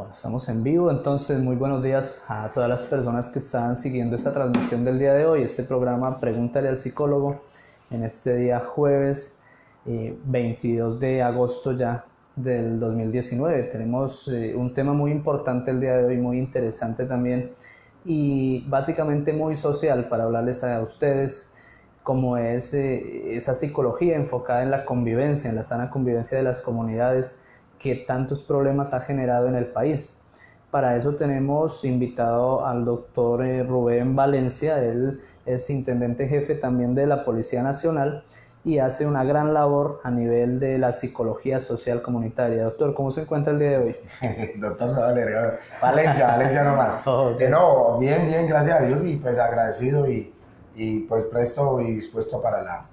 Bueno, estamos en vivo, entonces muy buenos días a todas las personas que están siguiendo esta transmisión del día de hoy, este programa Pregúntale al Psicólogo, en este día jueves 22 de agosto ya del 2019. Tenemos un tema muy importante el día de hoy, muy interesante también y básicamente muy social para hablarles a ustedes, como es esa psicología enfocada en la convivencia, en la sana convivencia de las comunidades que tantos problemas ha generado en el país. Para eso tenemos invitado al doctor Rubén Valencia. Él es intendente jefe también de la Policía Nacional y hace una gran labor a nivel de la psicología social comunitaria. Doctor, ¿cómo se encuentra el día de hoy? Doctor Valencia nomás. Okay. No, bien, bien, gracias a Dios y pues agradecido y pues presto y dispuesto para la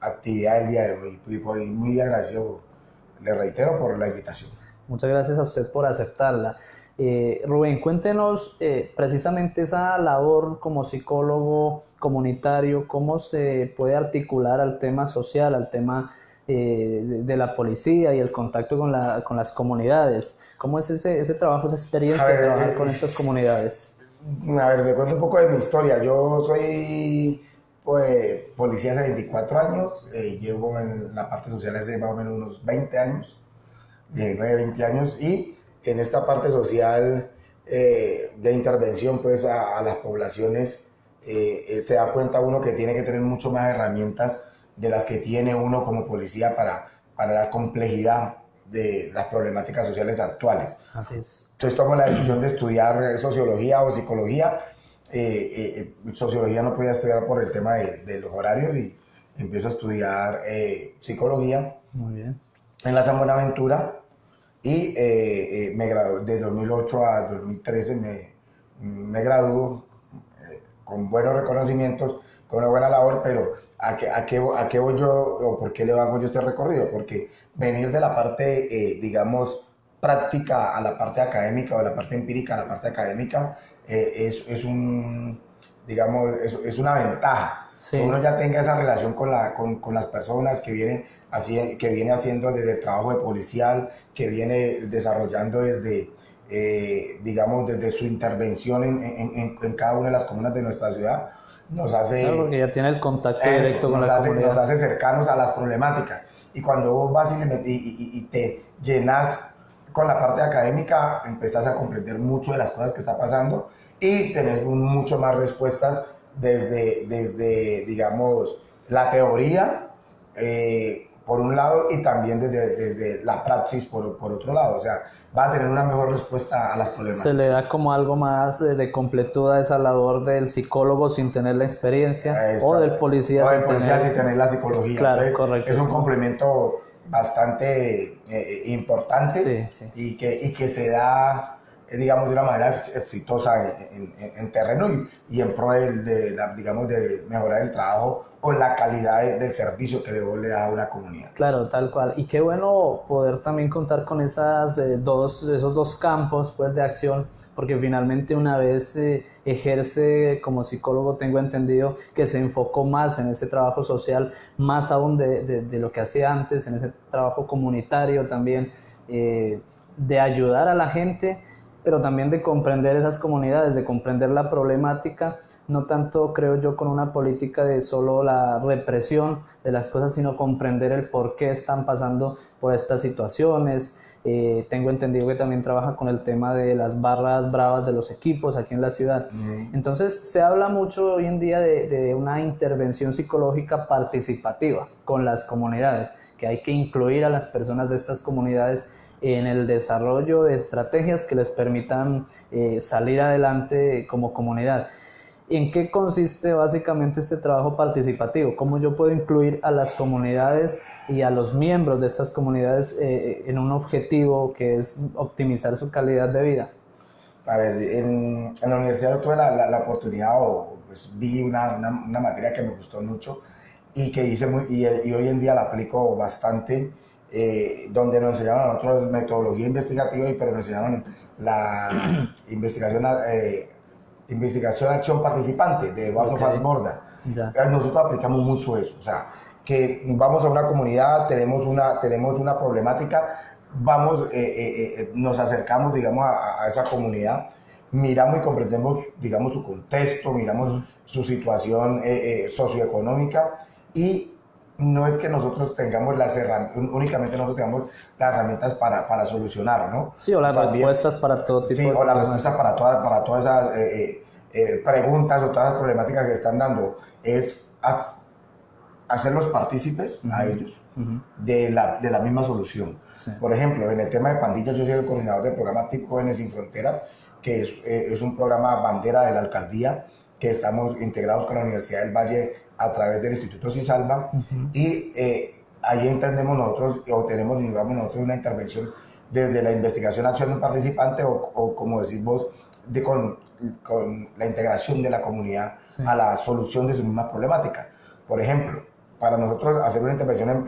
actividad del día de hoy. Y muy agradecido, le reitero, por la invitación. Muchas gracias a usted por aceptarla. Rubén, cuéntenos precisamente esa labor como psicólogo comunitario, cómo se puede articular al tema social, al tema de la policía y el contacto con las comunidades. ¿Cómo es ese trabajo, esa experiencia de trabajar con estas comunidades? A ver, le cuento un poco de mi historia. Yo soy pues, policía hace 24 años, llevo en la parte social hace más o menos unos 20 años, 19, 20 años, y en esta parte social de intervención pues, a las poblaciones, se da cuenta uno que tiene que tener mucho más herramientas de las que tiene uno como policía para la complejidad de las problemáticas sociales actuales. Así es. Entonces tomo la decisión de estudiar sociología o psicología. Sociología no podía estudiar por el tema de los horarios y empiezo a estudiar psicología. Muy bien. En la San Buenaventura y me gradué de 2008 a 2013, me graduó con buenos reconocimientos, con una buena labor, pero ¿a qué voy yo o por qué le hago yo este recorrido? Porque venir de la parte, digamos, práctica a la parte académica o de la parte empírica a la parte académica digamos, es una ventaja. Sí. Que uno ya tenga esa relación con las personas que viene haciendo desde el trabajo de policial, que viene desarrollando desde, digamos, desde su intervención en cada una de las comunas de nuestra ciudad, nos hace... Claro, porque ya tiene el contacto directo con la comunidad. Nos hace cercanos a las problemáticas. Y cuando vos vas y te llenas con la parte académica, empezás a comprender mucho de las cosas que está pasando y tenés mucho más respuestas desde digamos, la teoría, por un lado, y también desde la praxis por otro lado. O sea, va a tener una mejor respuesta a las problemáticas. Se le da como algo más de completud a esa labor del psicólogo sin tener la experiencia. Exacto. O del policía, sin tener la psicología. Claro, entonces, correcto. Es un complemento bastante importante, sí. Y que se da, digamos, de una manera exitosa en terreno y en pro digamos, de mejorar el trabajo o la calidad del servicio que le da a una comunidad. Claro, tal cual. Y qué bueno poder también contar con esos dos campos pues, de acción, porque finalmente una vez ejerce como psicólogo, tengo entendido que se enfocó más en ese trabajo social, más aún de lo que hacía antes, en ese trabajo comunitario también, de ayudar a la gente, pero también de comprender esas comunidades, de comprender la problemática, no tanto creo yo con una política de solo la represión de las cosas, sino comprender el por qué están pasando por estas situaciones. Tengo entendido que también trabaja con el tema de las barras bravas de los equipos aquí en la ciudad. Entonces se habla mucho hoy en día de una intervención psicológica participativa con las comunidades, que hay que incluir a las personas de estas comunidades en el desarrollo de estrategias que les permitan salir adelante como comunidad. ¿En qué consiste básicamente este trabajo participativo? ¿Cómo yo puedo incluir a las comunidades y a los miembros de estas comunidades en un objetivo que es optimizar su calidad de vida? A ver, en la universidad yo tuve la oportunidad, pues, vi una materia que me gustó mucho y que hice y hoy en día la aplico bastante, donde nos enseñaron a nosotros metodología investigativa, pero nos enseñaron la investigación acción participante de Eduardo Fassborda. Nosotros aplicamos mucho eso, o sea, que vamos a una comunidad, tenemos una problemática, vamos, nos acercamos, digamos, a esa comunidad, miramos y comprendemos, digamos, su contexto, miramos su situación socioeconómica, y no es que nosotros tengamos únicamente nosotros tengamos las herramientas para solucionar, ¿no? Sí, o las También, respuestas para todo tipo sí, de o la problemas. respuesta para todas esas preguntas o todas las problemáticas que están dando, es hacerlos partícipes a ellos de la misma solución. Sí. Por ejemplo, en el tema de pandillas, yo soy el coordinador del programa TIP Jóvenes Sin Fronteras, que es un programa bandera de la alcaldía, que estamos integrados con la Universidad del Valle a través del Instituto Cisalva, y ahí entendemos nosotros, o tenemos, digamos, nosotros una intervención desde la investigación, acción del participante, o como decís vos, con la integración de la comunidad a la solución de sus mismas problemáticas. Por ejemplo, para nosotros hacer una intervención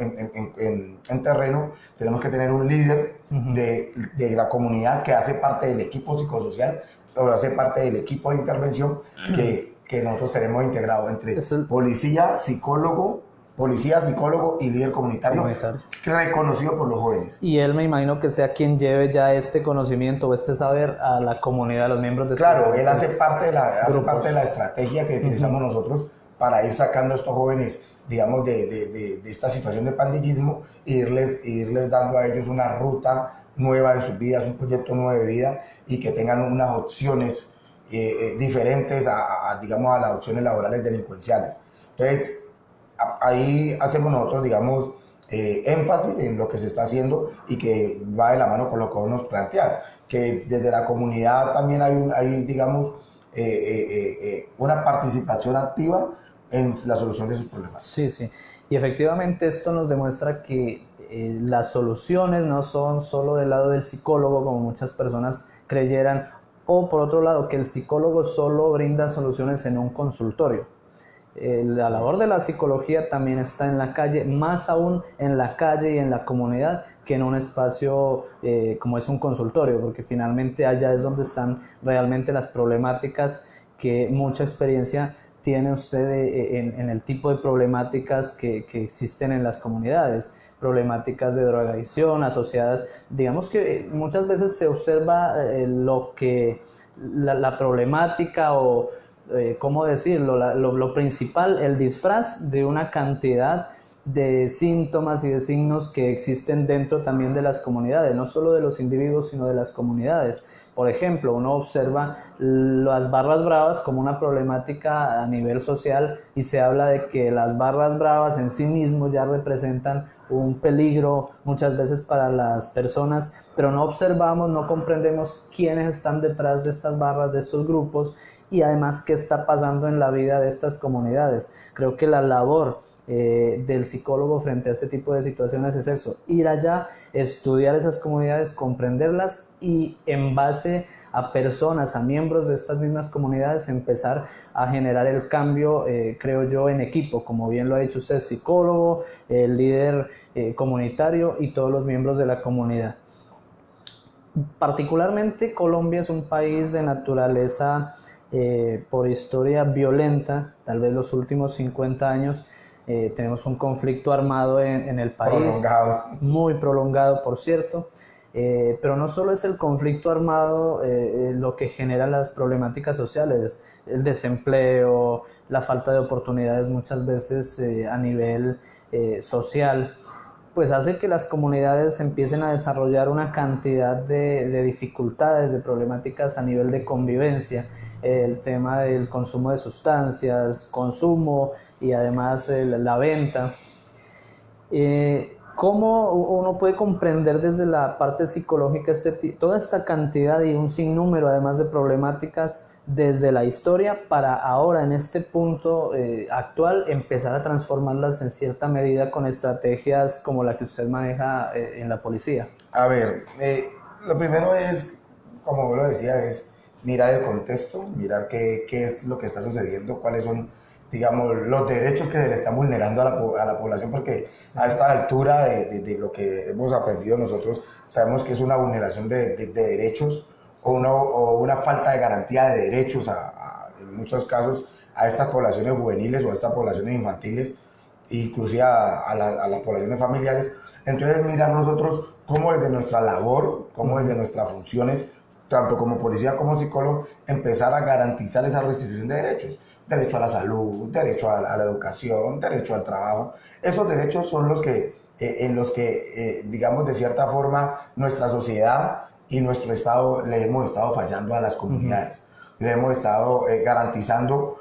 en terreno, tenemos que tener un líder de la comunidad que hace parte del equipo psicosocial, o hace parte del equipo de intervención que nosotros tenemos integrado entre policía, psicólogo y líder comunitario, reconocido por los jóvenes. Y él, me imagino que sea quien lleve ya este conocimiento o este saber a la comunidad, a los miembros de Claro, él hace parte de la estrategia que utilizamos nosotros para ir sacando a estos jóvenes, digamos, de esta situación de pandillismo, e irles dando a ellos una ruta nueva en sus vidas, un proyecto nuevo de vida, y que tengan unas opciones diferentes digamos, a las opciones laborales delincuenciales. Entonces, ahí hacemos nosotros, digamos, énfasis en lo que se está haciendo, y que va de la mano con lo que vos nos planteas, que desde la comunidad también hay digamos, una participación activa en la solución de sus problemas. Sí, sí. Y efectivamente esto nos demuestra que las soluciones no son solo del lado del psicólogo, como muchas personas creyeran, o por otro lado, que el psicólogo solo brinda soluciones en un consultorio. La labor de la psicología también está en la calle, más aún en la calle y en la comunidad, que en un espacio como es un consultorio, porque finalmente allá es donde están realmente las problemáticas, que mucha experiencia tiene usted en el tipo de problemáticas que existen en las comunidades, problemáticas de drogadicción asociadas, digamos que muchas veces se observa la problemática, o ¿cómo decirlo? Lo principal, el disfraz de una cantidad de síntomas y de signos que existen dentro también de las comunidades, no solo de los individuos, sino de las comunidades. Por ejemplo, uno observa las barras bravas como una problemática a nivel social, y se habla de que las barras bravas en sí mismos ya representan un peligro muchas veces para las personas, pero no observamos, no comprendemos quiénes están detrás de estas barras, de estos grupos, y además qué está pasando en la vida de estas comunidades. Creo que la labor del psicólogo frente a este tipo de situaciones es eso: ir allá, estudiar esas comunidades, comprenderlas, y en base a personas, a miembros de estas mismas comunidades, empezar a generar el cambio, creo yo, en equipo, como bien lo ha dicho usted, psicólogo, el líder comunitario y todos los miembros de la comunidad. Particularmente Colombia es un país de naturaleza por historia violenta. Tal vez los últimos 50 años tenemos un conflicto armado en el país, muy prolongado, por cierto, pero no solo es el conflicto armado lo que genera las problemáticas sociales, el desempleo, la falta de oportunidades muchas veces a nivel social, pues hace que las comunidades empiecen a desarrollar una cantidad de dificultades, de problemáticas a nivel de convivencia, el tema del consumo de sustancias, consumo y además la venta. ¿Cómo uno puede comprender desde la parte psicológica toda esta cantidad y un sinnúmero además de problemáticas desde la historia, para ahora, en este punto actual, empezar a transformarlas en cierta medida con estrategias como la que usted maneja en la policía? A ver, lo primero es, como vos lo decías, es mirar el contexto, mirar qué es lo que está sucediendo, cuáles son, digamos, los derechos que se le están vulnerando a la población, porque a esta altura de lo que hemos aprendido nosotros, sabemos que es una vulneración de derechos, o una falta de garantía de derechos en muchos casos a estas poblaciones juveniles o a estas poblaciones infantiles, inclusive a las poblaciones familiares. Entonces, mirar nosotros cómo desde nuestra labor, cómo desde nuestras funciones, tanto como policía como psicólogo, empezar a garantizar esa restitución de derechos. Derecho a la salud, derecho a la educación, derecho al trabajo. Esos derechos son los que, en los que, digamos, de cierta forma, nuestra sociedad y nuestro Estado le hemos estado fallando a las comunidades. Le hemos estado garantizando,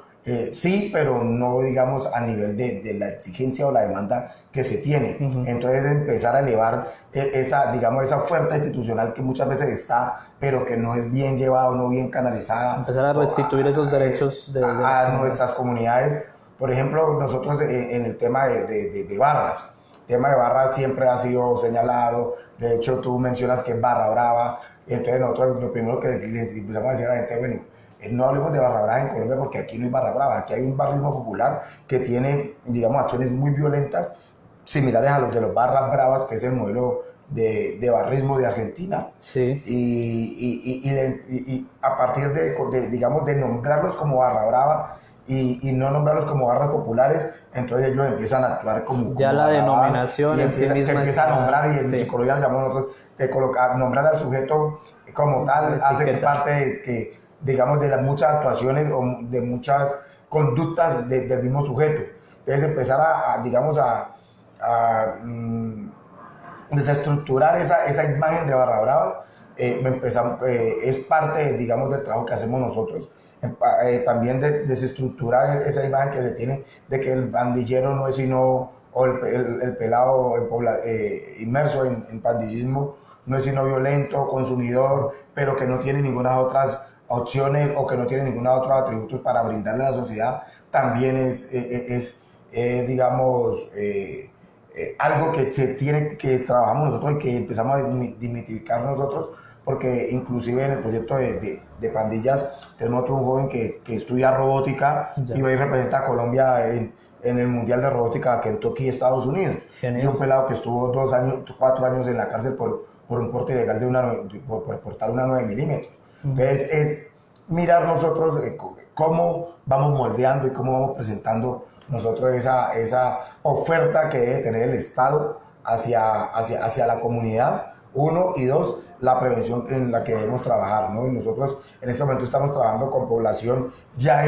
sí, pero no, digamos, a nivel de la exigencia o la demanda que se tiene. Entonces, empezar a elevar esa, digamos, esa oferta institucional que muchas veces está, pero que no es bien llevada, no bien canalizada. Empezar a restituir esos derechos a nuestras comunidades. Por ejemplo, nosotros en el tema de barras, el tema de barras siempre ha sido señalado. De hecho, tú mencionas que es Barra Brava. Y entonces nosotros lo primero que les empezamos a decir a la gente, bueno, no hablemos de Barra Brava en Colombia porque aquí no hay Barra Brava, aquí hay un barrismo popular que tiene, digamos, acciones muy violentas, similares a los de los Barras Bravas, que es el modelo de barrismo de Argentina. Sí. Y a partir digamos, de nombrarlos como Barra Brava y no nombrarlos como barras populares, entonces ellos empiezan a actuar como ya la denominación y empieza a nombrar, y en psicología le llamamos nosotros, nombrar al sujeto como tal, hace parte de que, digamos, de las muchas actuaciones o de muchas conductas del mismo sujeto. Entonces empezar digamos, desestructurar esa imagen de Barra Brava, es parte, digamos, del trabajo que hacemos nosotros. También desestructurar esa imagen que se tiene de que el pandillero no es sino, o el pelado inmerso en pandillismo no es sino violento, consumidor, pero que no tiene ninguna otras opciones o que no tiene ninguna otros atributos para brindarle a la sociedad. También es digamos, algo que trabajamos nosotros y que empezamos a desmitificar nosotros, porque inclusive en el proyecto de pandillas tenemos otro joven que estudia robótica y hoy representa a Colombia en el Mundial de Robótica Kentucky, Estados Unidos. Genial. Y un pelado que estuvo 4 años en la cárcel por un porte ilegal por portar una 9 milímetros. Entonces es mirar nosotros cómo vamos moldeando y cómo vamos presentando nosotros esa oferta que debe tener el Estado hacia la comunidad, uno, y dos, la prevención en la que debemos trabajar, ¿no? Nosotros en este momento estamos trabajando con población ya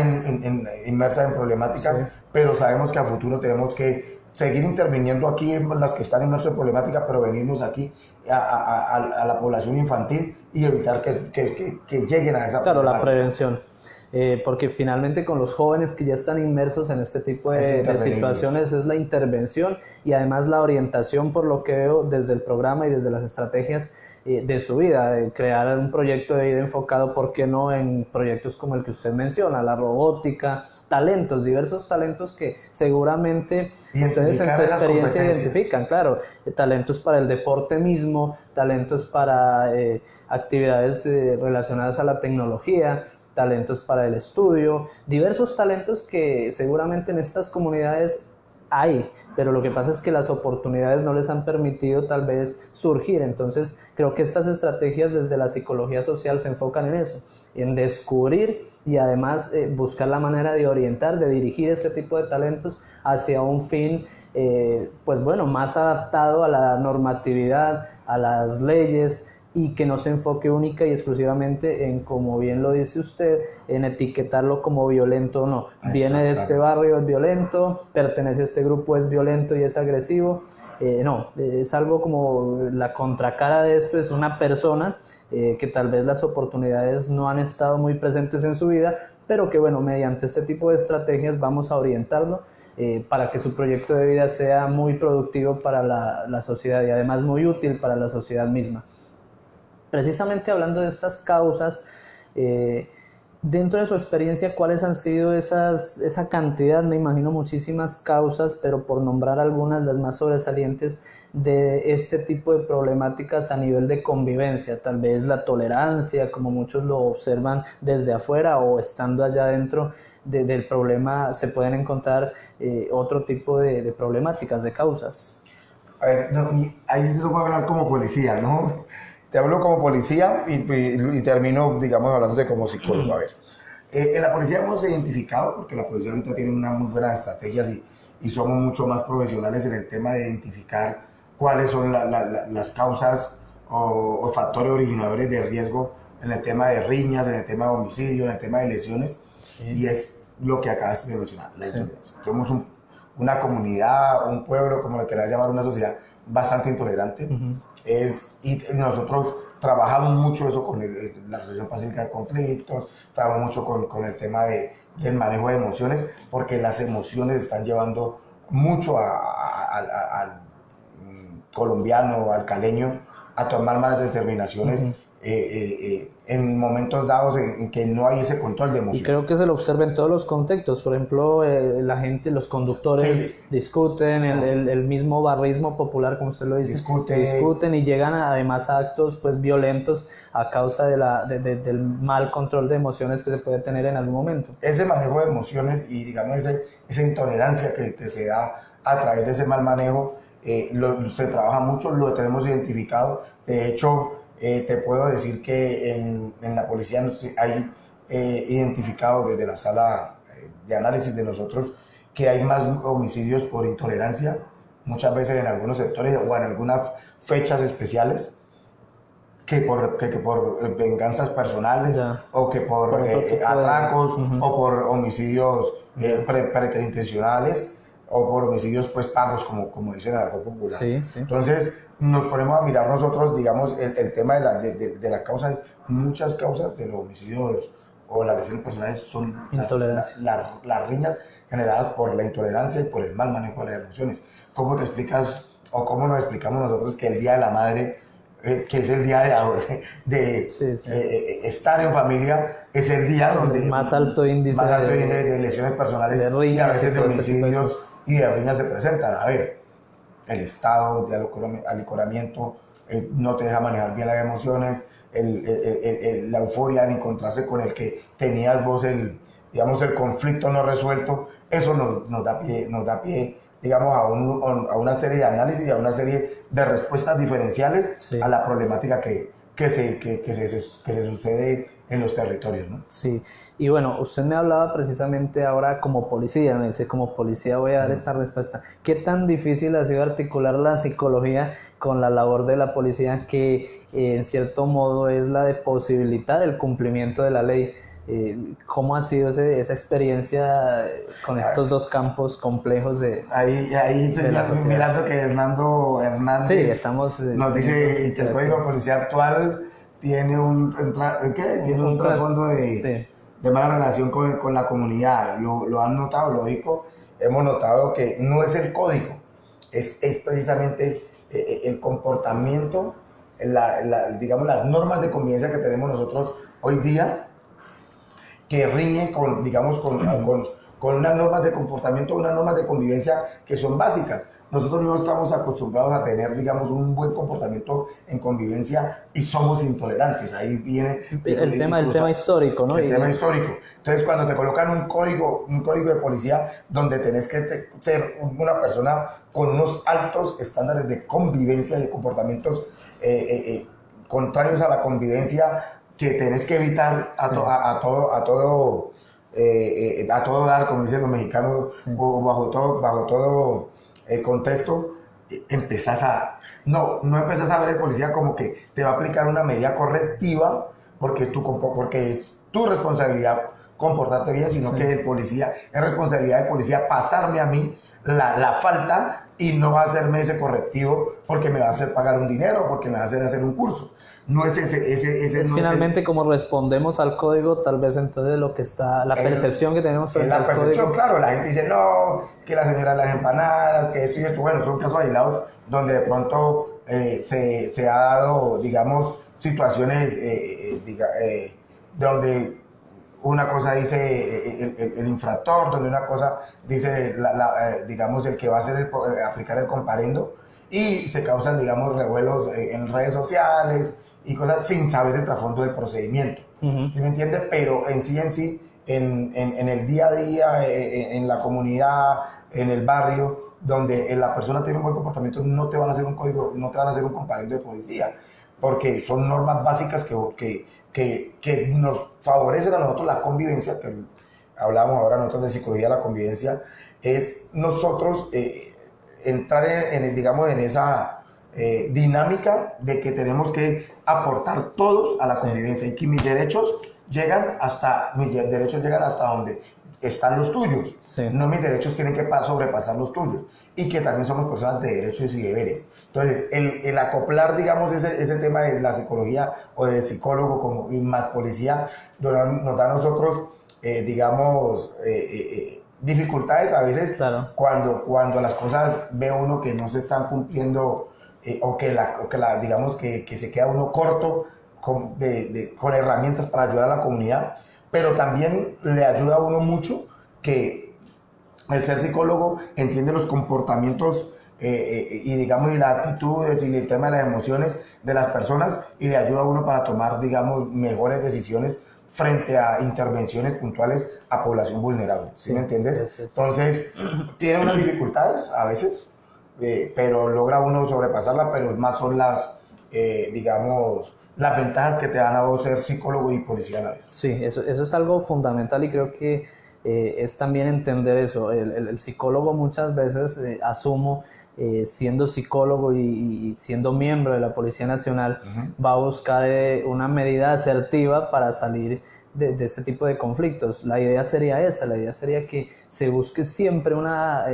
inmersa en problemáticas, pero sabemos que a futuro tenemos que seguir interviniendo aquí en las que están inmersos en problemáticas, pero venirnos aquí a la población infantil y evitar que lleguen a esa problemática. Claro, la prevención. Porque finalmente con los jóvenes que ya están inmersos en este tipo de situaciones es la intervención y además la orientación, por lo que veo desde el programa y desde las estrategias de su vida, de crear un proyecto de vida enfocado, ¿por qué no?, en proyectos como el que usted menciona, la robótica, talentos, diversos talentos que seguramente ustedes en su experiencia identifican, claro, talentos para el deporte mismo, talentos para actividades relacionadas a la tecnología, talentos para el estudio, diversos talentos que seguramente en estas comunidades hay, pero lo que pasa es que las oportunidades no les han permitido tal vez surgir. Entonces creo que estas estrategias desde la psicología social se enfocan en eso, en descubrir y además buscar la manera de orientar, de dirigir este tipo de talentos hacia un fin pues bueno, más adaptado a la normatividad, a las leyes, y que no se enfoque única y exclusivamente en, como bien lo dice usted, en etiquetarlo como violento o no. Viene de este barrio, es violento, pertenece a este grupo, es violento y es agresivo. No, es algo como la contracara de esto, es una persona que tal vez las oportunidades no han estado muy presentes en su vida, pero que bueno, mediante este tipo de estrategias vamos a orientarlo para que su proyecto de vida sea muy productivo para la sociedad y además muy útil para la sociedad misma. Precisamente hablando de estas causas, dentro de su experiencia, ¿cuáles han sido esa cantidad? Me imagino muchísimas causas, pero por nombrar algunas, las más sobresalientes de este tipo de problemáticas a nivel de convivencia, tal vez la tolerancia, como muchos lo observan desde afuera o estando allá dentro del problema, se pueden encontrar otro tipo de problemáticas, de causas. A ver, no, ahí sí lo voy a hablar como policía, ¿no? Te hablo como policía y termino, digamos, hablándote como psicólogo. A ver, en la policía hemos identificado, porque la policía ahorita tiene unas muy buenas estrategias y somos mucho más profesionales en el tema de identificar cuáles son las causas o factores originadores de riesgo en el tema de riñas, en el tema de homicidio, en el tema de lesiones, sí. Y es lo que acabaste de mencionar, la intolerancia. Somos una comunidad, un pueblo, como le quieras llamar, una sociedad bastante intolerante, y nosotros trabajamos mucho eso con la resolución pacífica de conflictos, trabajamos mucho con el tema del manejo de emociones, porque las emociones están llevando mucho al colombiano, al caleño, a tomar malas determinaciones en momentos dados en que no hay ese control de emociones. Y creo que se lo observa en todos los contextos. Por ejemplo, la gente, los conductores discuten, el mismo barrismo popular, como usted lo dice, discuten y llegan además a actos pues violentos a causa del mal control de emociones que se puede tener en algún momento. Ese manejo de emociones y digamos esa intolerancia que se da a través de ese mal manejo, se trabaja mucho, lo tenemos identificado. De hecho, te puedo decir que en la policía hay identificado desde la sala de análisis de nosotros que hay más homicidios por intolerancia, muchas veces en algunos sectores o en algunas fechas especiales, que por venganzas personales o que por atracos o por homicidios preterintencionales o por homicidios pues pagos, como dicen en el argot popular. Entonces nos ponemos a mirar nosotros, digamos, el tema de la causa. Muchas causas de los homicidios o las lesiones personales son las riñas generadas por la intolerancia y por el mal manejo de las emociones. ¿Cómo te explicas o cómo nos explicamos nosotros que el Día de la Madre, que es el día de estar en familia, es el día donde más alto índice de lesiones personales de riñas, y a veces de homicidios y de riñas se presentan? A ver, el estado de alicoramiento no te deja manejar bien las emociones, la euforia al encontrarse con el que tenías vos el conflicto no resuelto, eso nos da pie digamos, a una serie de análisis y a una serie de respuestas diferenciales a la problemática que se sucede en los territorios, ¿no? Sí, y bueno, usted me hablaba precisamente ahora como policía, me dice, como policía voy a dar esta respuesta. ¿Qué tan difícil ha sido articular la psicología con la labor de la policía, que en cierto modo es la de posibilitar el cumplimiento de la ley? ¿Cómo ha sido esa experiencia con estos dos campos complejos de ahí estoy mirando que Hernando Hernández nos dice que el Código de Policía actual tiene un trasfondo de mala relación con la comunidad. Lo han notado, lógico. Hemos notado que no es el código, es precisamente el comportamiento, digamos, las normas de convivencia que tenemos nosotros hoy día, que riñe con unas normas de comportamiento, unas normas de convivencia que son básicas. Nosotros no estamos acostumbrados a tener, digamos, un buen comportamiento en convivencia y somos intolerantes. Ahí viene el tema histórico, ¿no? El tema histórico. Entonces, cuando te colocan un código de policía donde tenés que ser una persona con unos altos estándares de convivencia y de comportamientos contrarios a la convivencia, que tenés que evitar a todo dar, como dicen los mexicanos, bajo todo contexto, empezás no empezás a ver el policía como que te va a aplicar una medida correctiva porque es tu responsabilidad comportarte bien, sino que es responsabilidad del policía pasarme a mí la falta y no hacerme ese correctivo porque me va a hacer pagar un dinero, porque me va a hacer un curso. No es ese no finalmente es como respondemos al código, tal vez entonces lo que está, la percepción que tenemos frente al código. La percepción, claro, la gente dice, no, que la señora de las empanadas, que esto y esto, bueno, son casos aislados donde de pronto se ha dado, digamos, situaciones donde una cosa dice el infractor, donde una cosa dice, digamos, el que va a aplicar el comparendo, y se causan, digamos, revuelos en redes sociales y cosas sin saber el trasfondo del procedimiento. ¿Sí me entiende? Pero en sí, en el día a día, en la comunidad, en el barrio, donde la persona tiene un buen comportamiento, no te van a hacer un código, no te van a hacer un comparendo de policía, porque son normas básicas que nos favorecen a nosotros la convivencia, que hablamos ahora nosotros de psicología de la convivencia, es nosotros entrar digamos, en esa dinámica de que tenemos que aportar todos a la convivencia y que mis derechos llegan hasta donde están los tuyos. Sí. No, mis derechos tienen que sobrepasar los tuyos. Y que también somos personas de derechos y deberes. Entonces, el acoplar, digamos, ese tema de la psicología o de psicólogo y más policía, nos da a nosotros, digamos, dificultades a veces. Claro. Cuando las cosas ve uno que no se están cumpliendo digamos que se queda uno corto con herramientas para ayudar a la comunidad, pero también le ayuda a uno mucho que el ser psicólogo entiende los comportamientos y digamos y las actitudes y el tema de las emociones de las personas y le ayuda a uno para tomar, digamos, mejores decisiones frente a intervenciones puntuales a población vulnerable, ¿sí me entiendes? Entonces, tiene unas dificultades a veces, pero logra uno sobrepasarla, pero más son digamos, las ventajas que te dan a vos ser psicólogo y policía a la vez. Sí, eso es algo fundamental y creo que es también entender eso. El psicólogo muchas veces, asumo, siendo psicólogo y siendo miembro de la Policía Nacional, va a buscar una medida asertiva para salir de ese tipo de conflictos. La idea sería esa, la idea sería que se busque siempre una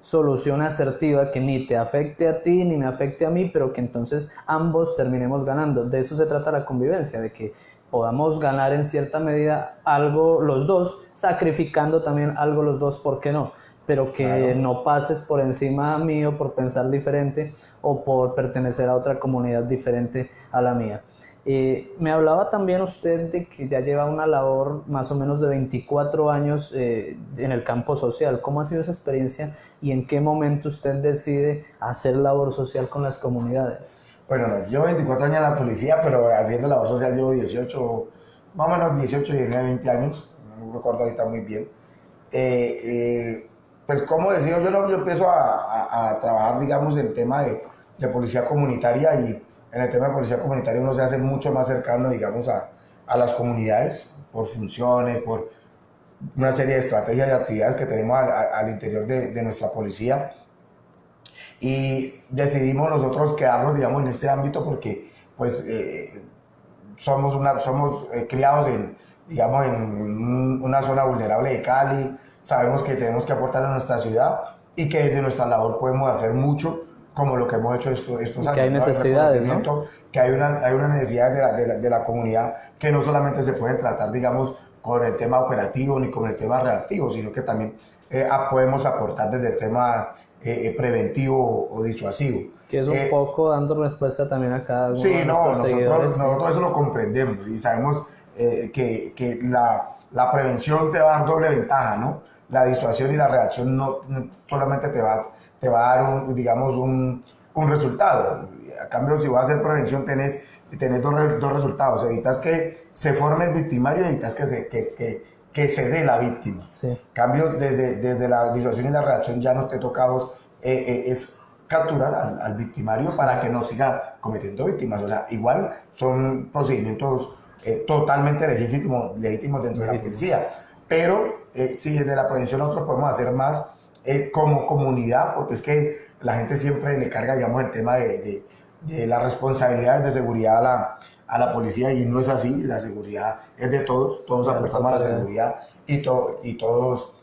solución asertiva que ni te afecte a ti ni me afecte a mí, pero que entonces ambos terminemos ganando. De eso se trata la convivencia, de que podamos ganar en cierta medida algo los dos, sacrificando también algo los dos, ¿por qué no? Pero que claro, no pases por encima mío por pensar diferente o por pertenecer a otra comunidad diferente a la mía. Me hablaba también usted de que ya lleva una labor más o menos de 24 años en el campo social. ¿Cómo ha sido esa experiencia y en qué momento usted decide hacer labor social con las comunidades? Bueno, no, yo 24 años en la policía, pero haciendo labor social llevo 18, más o menos 18, 19, 20 años, no recuerdo ahorita muy bien. Pues como decía, yo empiezo a trabajar, digamos, en el tema de policía comunitaria y en el tema de policía comunitaria uno se hace mucho más cercano, digamos, a las comunidades por funciones, por una serie de estrategias y actividades que tenemos al interior de nuestra policía. Y decidimos nosotros quedarnos, digamos, en este ámbito porque, pues, somos criados digamos, en una zona vulnerable de Cali. Sabemos que tenemos que aportar a nuestra ciudad y que desde nuestra labor podemos hacer mucho, como lo que hemos hecho estos años. Que hay necesidades, ¿no? Que hay una necesidad de la comunidad que no solamente se puede tratar, digamos, con el tema operativo ni con el tema reactivo, sino que también podemos aportar desde el tema preventivo o disuasivo. Que es un poco dando respuesta también a cada uno de nuestros seguidores. Nosotros eso sí, lo comprendemos y sabemos que la prevención te va a dar doble ventaja, ¿no? La disuasión y la reacción no solamente te va a dar digamos, un resultado. A cambio, si vas a hacer prevención, tenés dos resultados. Evitas que se forme el victimario y evitas que se dé la víctima. Sí. Cambio, desde la disuasión y la reacción ya nos te toca a vos, es capturar al victimario para que no siga cometiendo víctimas. O sea, igual son procedimientos totalmente legítimos dentro de la policía. Pero si desde la prevención nosotros podemos hacer más como comunidad, porque es que la gente siempre le carga, digamos, el tema de las responsabilidades de seguridad a la policía y no es así. La seguridad es de todos aportamos a la seguridad y todos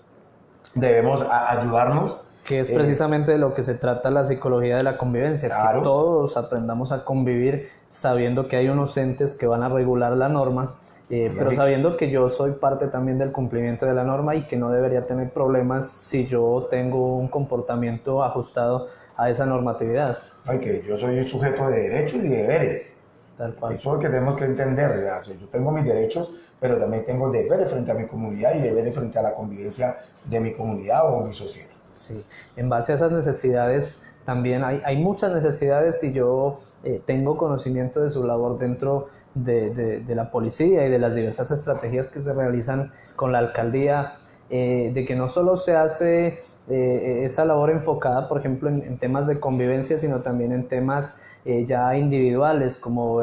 debemos ayudarnos. Que es precisamente de lo que se trata la psicología de la convivencia, claro, que todos aprendamos a convivir sabiendo que hay unos entes que van a regular la norma, pero sabiendo que yo soy parte también del cumplimiento de la norma y que no debería tener problemas si yo tengo un comportamiento ajustado a esa normatividad. Ay, que yo soy un sujeto de derechos y deberes. Tal cual. Eso es lo que tenemos que entender. O sea, yo tengo mis derechos, pero también tengo deberes frente a mi comunidad y deberes frente a la convivencia de mi comunidad o mi sociedad. Sí, en base a esas necesidades también hay muchas necesidades y yo tengo conocimiento de su labor dentro de la policía y de las diversas estrategias que se realizan con la alcaldía, de que no solo se hace esa labor enfocada, por ejemplo, en temas de convivencia, sino también en temas ya individuales, como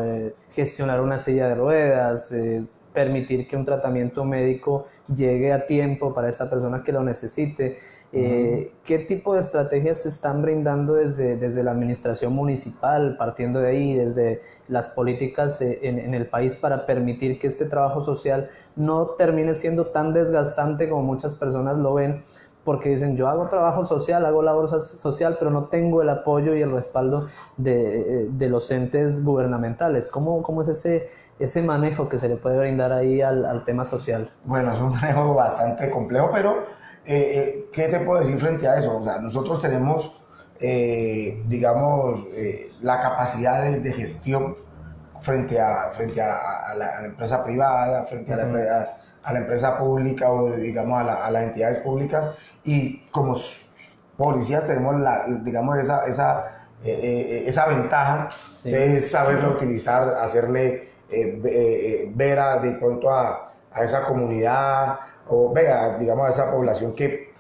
gestionar una silla de ruedas, permitir que un tratamiento médico llegue a tiempo para esa persona que lo necesite. ¿Qué tipo de estrategias se están brindando desde la administración municipal, partiendo de ahí, desde las políticas en el país para permitir que este trabajo social no termine siendo tan desgastante como muchas personas lo ven? Porque dicen, yo hago trabajo social, hago labor social, pero no tengo el apoyo y el respaldo de los entes gubernamentales. ¿Cómo es ese manejo que se le puede brindar ahí al tema social? Bueno, es un manejo bastante complejo, pero ¿qué te puedo decir frente a eso? O sea, nosotros tenemos, digamos, la capacidad de gestión frente a la empresa privada, frente a la empresa pública o, digamos, a las entidades públicas, y como policías tenemos, digamos, esa ventaja Sí. de saberla utilizar, hacerle ver de pronto a esa comunidad o vea, digamos, a esa población que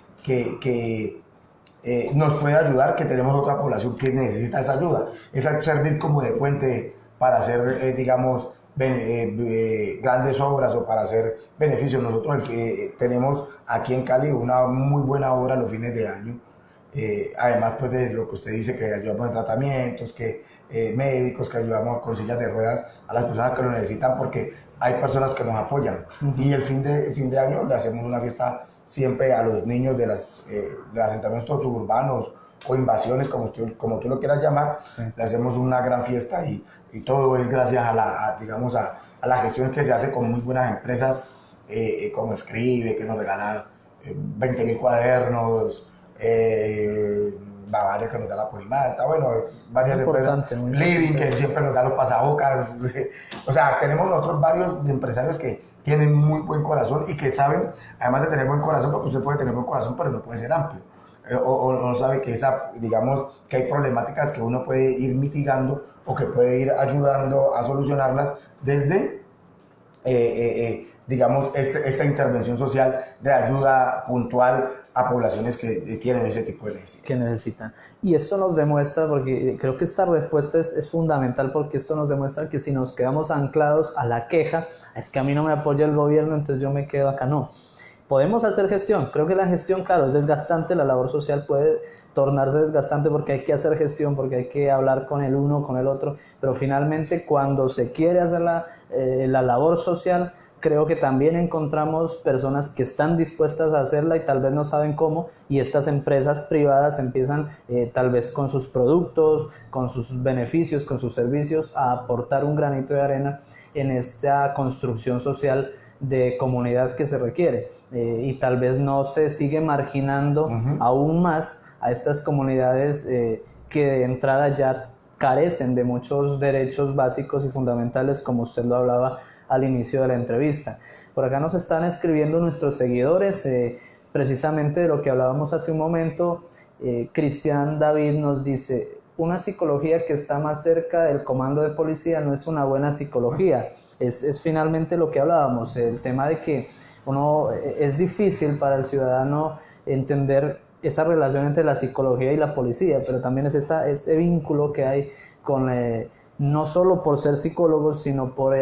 nos puede ayudar, que tenemos otra población que necesita esa ayuda. Es servir como de puente para hacer, digamos, grandes obras o para hacer beneficios. Nosotros tenemos aquí en Cali una muy buena obra los fines de año. Además, pues, de lo que usted dice, que ayudamos en tratamientos, que médicos, que ayudamos con sillas de ruedas a las personas que lo necesitan, porque hay personas que nos apoyan. Y el fin de año le hacemos una fiesta siempre a los niños de los asentamientos suburbanos o invasiones, como tú lo quieras llamar. Sí. Le hacemos una gran fiesta y todo es gracias digamos, a la gestión que se hace con muy buenas empresas, como Escribe, que nos regala 20.000 cuadernos, Bavaria, que nos da la Polimarta, bueno, varias empresas, Living, que siempre nos da los pasabocas. O sea, tenemos nosotros varios empresarios que tienen muy buen corazón y que saben, además de tener buen corazón, porque usted puede tener buen corazón, pero no puede ser amplio. O sabe que digamos, que hay problemáticas que uno puede ir mitigando o que puede ir ayudando a solucionarlas desde, digamos, esta intervención social de ayuda puntual a poblaciones que tienen ese tipo de necesidades. Que necesitan. Y esto nos demuestra, porque creo que esta respuesta es fundamental, porque esto nos demuestra que si nos quedamos anclados a la queja, es que a mí no me apoya el gobierno, entonces yo me quedo acá, no. Podemos hacer gestión. Creo que la gestión, claro, es desgastante, la labor social puede tornarse desgastante porque hay que hacer gestión, porque hay que hablar con el uno, con el otro, pero finalmente cuando se quiere hacer la labor social, creo que también encontramos personas que están dispuestas a hacerla y tal vez no saben cómo, y estas empresas privadas empiezan tal vez con sus productos, con sus beneficios, con sus servicios, a aportar un granito de arena en esta construcción social de comunidad que se requiere, y tal vez no se sigue marginando aún más a estas comunidades que de entrada ya carecen de muchos derechos básicos y fundamentales, como usted lo hablaba al inicio de la entrevista. Por acá nos están escribiendo nuestros seguidores, precisamente de lo que hablábamos hace un momento. Cristian David nos dice, una psicología que está más cerca del comando de policía no es una buena psicología. Es finalmente lo que hablábamos, el tema de que es difícil para el ciudadano entender esa relación entre la psicología y la policía, pero también es ese vínculo que hay con... no solo por ser psicólogos, sino por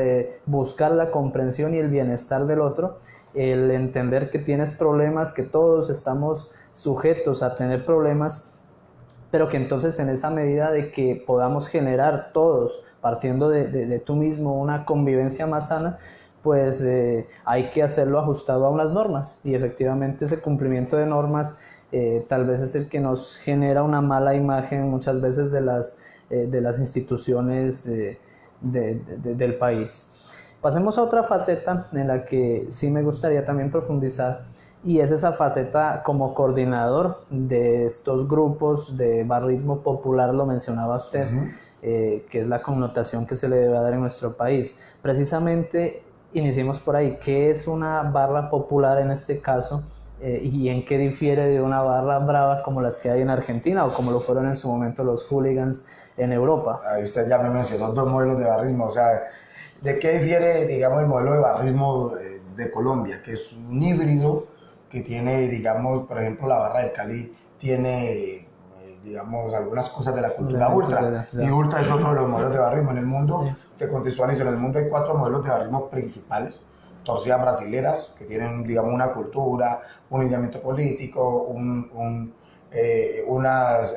buscar la comprensión y el bienestar del otro, el entender que tienes problemas, que todos estamos sujetos a tener problemas, pero que entonces en esa medida de que podamos generar todos, partiendo de tú mismo, una convivencia más sana, pues hay que hacerlo ajustado a unas normas, y efectivamente ese cumplimiento de normas tal vez es el que nos genera una mala imagen muchas veces de las instituciones del país. Pasemos a otra faceta en la que sí me gustaría también profundizar, y es esa faceta como coordinador de estos grupos de barrismo popular, lo mencionaba usted, que es la connotación que se le debe dar en nuestro país. Precisamente iniciemos por ahí, ¿qué es una barra popular en este caso? ¿Y en qué difiere de una barra brava como las que hay en Argentina o como lo fueron en su momento los hooligans en Europa? Ahí usted ya me mencionó dos modelos de barrismo, o sea, ¿de qué difiere, digamos, el modelo de barrismo de Colombia? Que es un híbrido que tiene, digamos, por ejemplo, la barra del Cali tiene, digamos, algunas cosas de la cultura ultra, y ultra es otro de los modelos de barrismo. En el mundo, sí, te contextualizo, en el mundo hay 4 modelos de barrismo principales: torcidas brasileras, que tienen, digamos, una cultura, un lineamiento político, unas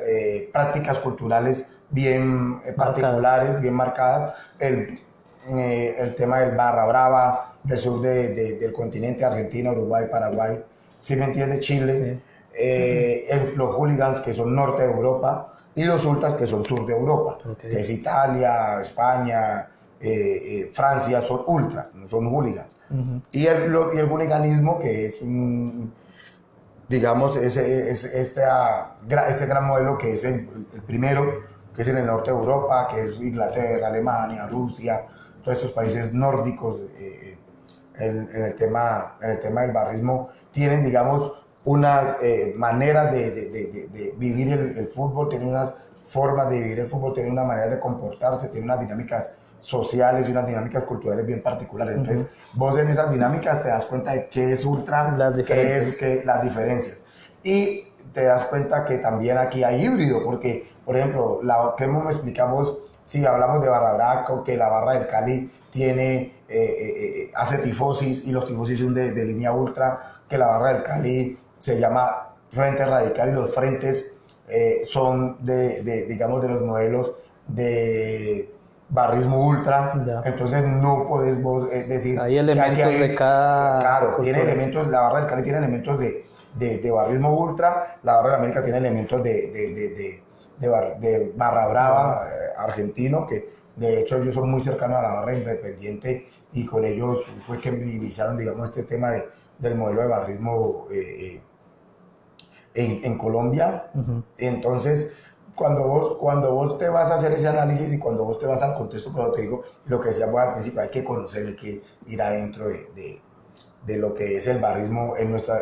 prácticas culturales bien particulares, bien marcadas. El tema del barra brava del sur del continente, Argentina, Uruguay, Paraguay, ¿sí me entiende? Chile, los hooligans que son norte de Europa y los ultras que son sur de Europa, que es Italia, España, Francia, son ultras, no son hooligans. Y el hooliganismo, que es digamos, este gran modelo que es el primero, que es en el norte de Europa, que es Inglaterra, Alemania, Rusia, todos estos países nórdicos, en el tema del barrismo, tienen, digamos, unas maneras de vivir el fútbol, tienen unas formas de vivir el fútbol, tienen una manera de comportarse, tienen unas dinámicas sociales y unas dinámicas culturales bien particulares. Entonces, vos en esas dinámicas te das cuenta de qué es ultra, las diferencias. Y te das cuenta que también aquí hay híbrido, porque, por ejemplo, ¿qué me explicamos si hablamos de Barra Braco, que la Barra del Cali tiene, hace tifosis y los tifosis son de línea ultra, que la Barra del Cali se llama Frente Radical y los frentes son digamos, de los modelos de barrismo ultra, entonces no podés vos decir... Hay elementos de cada... Claro, cultura. Tiene elementos, la Barra del Cali tiene elementos de barrismo ultra, la Barra de la América tiene elementos de barra brava argentino, que de hecho ellos son muy cercanos a la Barra Independiente y con ellos fue que iniciaron, digamos, este tema del modelo de barrismo en Colombia. Entonces, cuando vos te vas a hacer ese análisis y cuando vos te vas al contexto, pero te digo, lo que decíamos al principio, hay que conocer, hay que ir adentro de lo que es el barrismo en nuestra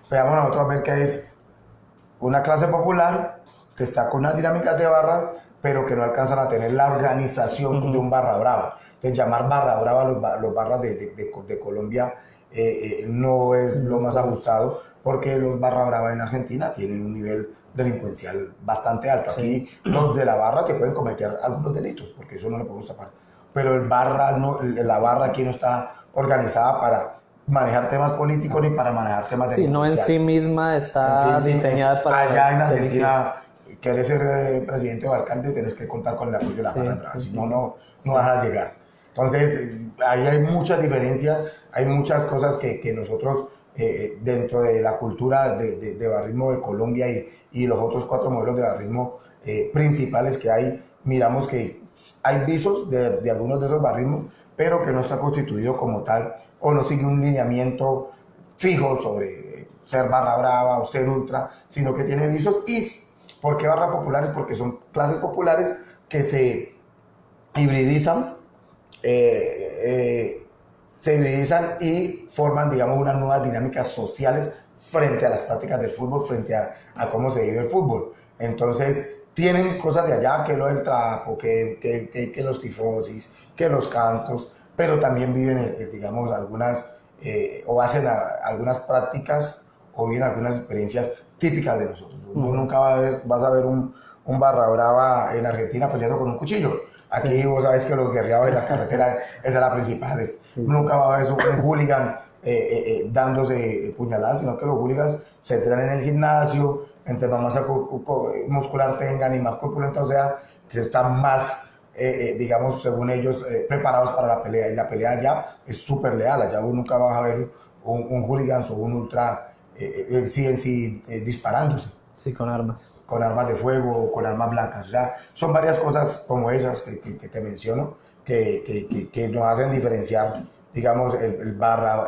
veamos nosotros a ver que es una clase popular que está con unas dinámicas de barra, pero que no alcanzan a tener la organización de un barra brava. Entonces, llamar barra brava los barras de Colombia no es lo más ajustado, porque los barra brava en Argentina tienen un nivel delincuencial bastante alto. Aquí los de la barra te pueden cometer algunos delitos, porque eso no lo podemos tapar. Pero la barra aquí no está organizada para manejar temas políticos ni para manejar temas delincuenciales. Sí, no en sí misma está diseñada para... Allá en Argentina, querés ser presidente o alcalde, tenés que contar con el apoyo de la barra brava, si no, no vas a llegar. Entonces, ahí hay muchas diferencias, hay muchas cosas que nosotros, dentro de la cultura de barrismo de Colombia y los otros 4 modelos de barrismo principales que hay, miramos que hay visos de algunos de esos barrismos, pero que no está constituido como tal, o no sigue un lineamiento fijo sobre ser barra brava o ser ultra, sino que tiene visos. ¿Y por qué barras populares? Porque son clases populares que se hibridizan, y forman, digamos, unas nuevas dinámicas sociales frente a las prácticas del fútbol, frente a cómo se vive el fútbol. Entonces, tienen cosas de allá, que lo del trapo, que los tifosis, que los cantos, pero también viven, digamos, algunas, o hacen algunas prácticas, o viven algunas experiencias típicas de nosotros. Vos nunca vas a ver un barra brava en Argentina peleando con un cuchillo. Aquí vos sabes que los guerreados en la carretera, esa es la principal. Nunca va a ver un hooligan dándose puñaladas, sino que los hooligans se entrenan en el gimnasio, entre más masa muscular tengan y más corpulento sea, están más, digamos, según ellos, preparados para la pelea. Y la pelea allá es súper leal. Allá vos nunca vas a ver un hooligan o un ultra en sí disparándose. Sí, con armas. Con armas de fuego o con armas blancas. O sea, son varias cosas como esas que te menciono que nos hacen diferenciar, digamos, el barra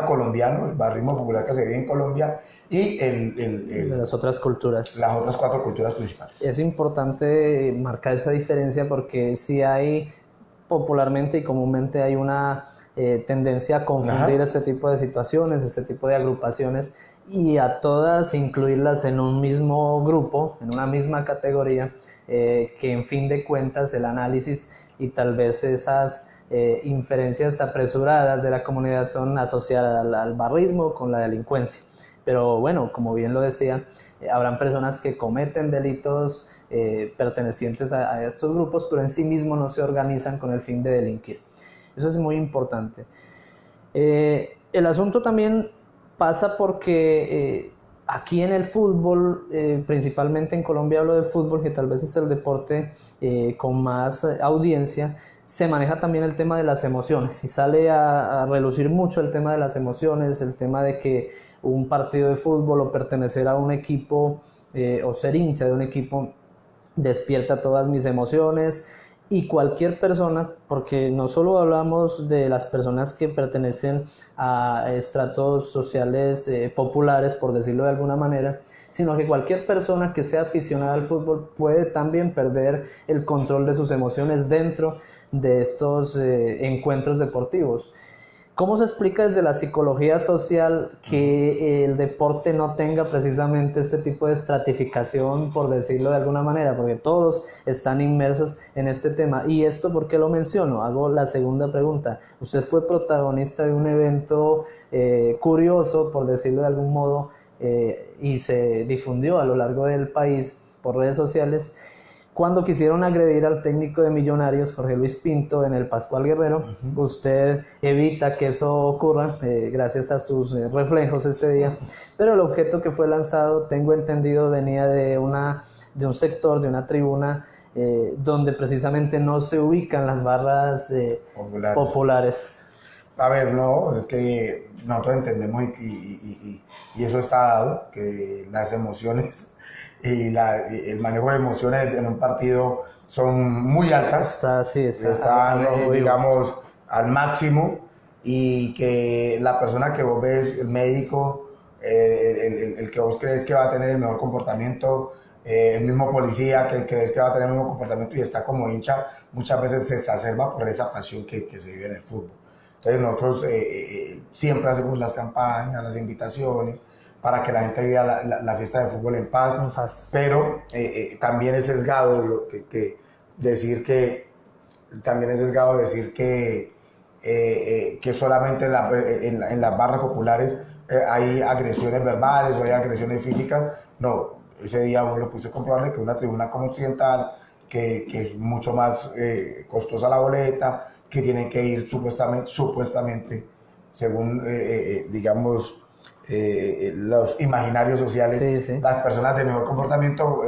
colombiano, el barrismo popular que se vive en Colombia y de las otras culturas. Las otras 4 culturas principales. Es importante marcar esa diferencia porque sí hay popularmente y comúnmente hay una tendencia a confundir este tipo de situaciones, este tipo de agrupaciones, y a todas incluirlas en un mismo grupo, en una misma categoría, que en fin de cuentas el análisis y tal vez esas inferencias apresuradas de la comunidad son asociadas al barrismo con la delincuencia. Pero bueno, como bien lo decía, habrán personas que cometen delitos pertenecientes a estos grupos, pero en sí mismos no se organizan con el fin de delinquir. Eso es muy importante. El asunto también pasa porque aquí en el fútbol, principalmente en Colombia hablo del fútbol, que tal vez es el deporte con más audiencia, se maneja también el tema de las emociones y sale a relucir mucho el tema de las emociones, el tema de que un partido de fútbol o pertenecer a un equipo o ser hincha de un equipo despierta todas mis emociones y cualquier persona, porque no solo hablamos de las personas que pertenecen a estratos sociales populares, por decirlo de alguna manera, sino que cualquier persona que sea aficionada al fútbol puede también perder el control de sus emociones dentro de estos encuentros deportivos. ¿Cómo se explica desde la psicología social que el deporte no tenga precisamente este tipo de estratificación, por decirlo de alguna manera? Porque todos están inmersos en este tema. ¿Y esto por qué lo menciono? Hago la segunda pregunta. Usted fue protagonista de un evento curioso, por decirlo de algún modo, y se difundió a lo largo del país por redes sociales, cuando quisieron agredir al técnico de Millonarios, Jorge Luis Pinto, en el Pascual Guerrero. Usted evita que eso ocurra gracias a sus reflejos ese día, pero el objeto que fue lanzado, tengo entendido, venía de un sector, de una tribuna, donde precisamente no se ubican las barras populares. A ver, no, es que nosotros entendemos y eso está dado, que las emociones y el manejo de emociones en un partido son muy altas, están digamos, al máximo, y que la persona que vos ves, el médico, el que vos crees que va a tener el mejor comportamiento, el mismo policía que crees que va a tener el mismo comportamiento y está como hincha, muchas veces se exacerba por esa pasión que se vive en el fútbol. Entonces nosotros siempre hacemos las campañas, las invitaciones, para que la gente viva la fiesta de fútbol en paz, pero también es sesgado decir que que solamente en las barras populares hay agresiones verbales o hay agresiones físicas. No, ese día vos lo puse a comprobar que una tribuna como Occidental, que es mucho más costosa la boleta, que tienen que ir supuestamente según, digamos, los imaginarios sociales, las personas de mejor comportamiento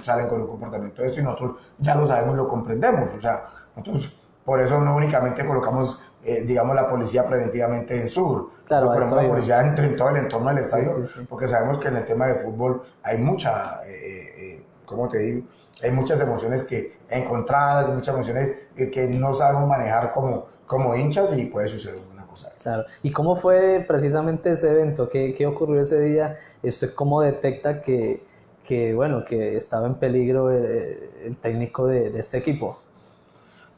salen con un comportamiento de eso y nosotros ya lo sabemos y lo comprendemos. O sea, nosotros por eso no únicamente colocamos, digamos, la policía preventivamente en sur, claro, ponemos la policía en todo el entorno del estadio, porque sabemos que en el tema de fútbol hay mucha, ¿cómo te digo? Hay muchas emociones encontradas, hay muchas emociones que no sabemos manejar como hinchas y puede suceder una cosa. Claro. ¿Y cómo fue precisamente ese evento? ¿Qué ocurrió ese día? ¿Cómo detecta que estaba en peligro el técnico de este equipo?